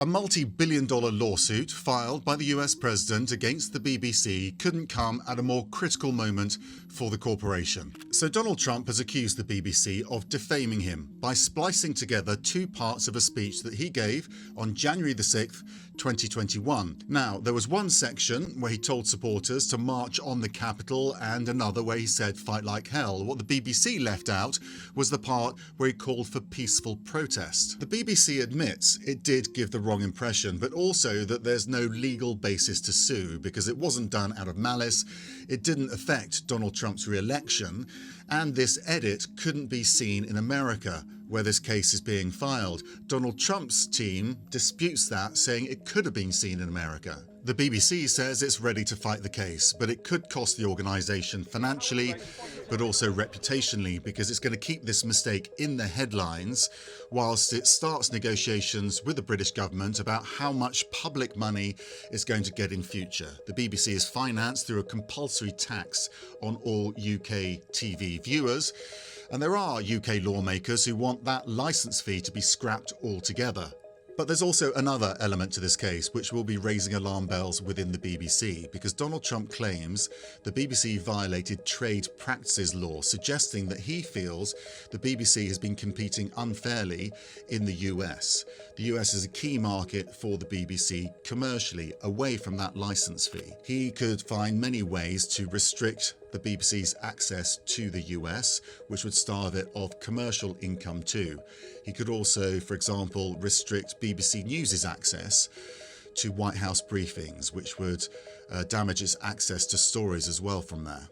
A multi-billion-dollar lawsuit filed by the US president against the BBC couldn't come at a more critical moment for the corporation. So Donald Trump has accused the BBC of defaming him by splicing together two parts of a speech that he gave on January the 6th, 2021. Now, there was one section where he told supporters to march on the Capitol and another where he said fight like hell. What the BBC left out was the part where he called for peaceful protest. The BBC admits it did give the wrong impression, but also that there's no legal basis to sue because it wasn't done out of malice, it didn't affect Donald Trump's re-election, and this edit couldn't be seen in America, where this case is being filed. Donald Trump's team disputes that, saying it could have been seen in America. The BBC says it's ready to fight the case, but it could cost the organisation financially, but also reputationally, because it's going to keep this mistake in the headlines whilst it starts negotiations with the British government about how much public money it's going to get in future. The BBC is financed through a compulsory tax on all UK TV viewers, and there are UK lawmakers who want that licence fee to be scrapped altogether. But there's also another element to this case which will be raising alarm bells within the BBC, because Donald Trump claims the BBC violated trade practices law, suggesting that he feels the BBC has been competing unfairly in the US. The US is a key market for the BBC commercially, away from that licence fee. He could find many ways to restrict the BBC's access to the US, which would starve it of commercial income too. He could also, for example, restrict BBC News' access to White House briefings, which would damage its access to stories as well from there.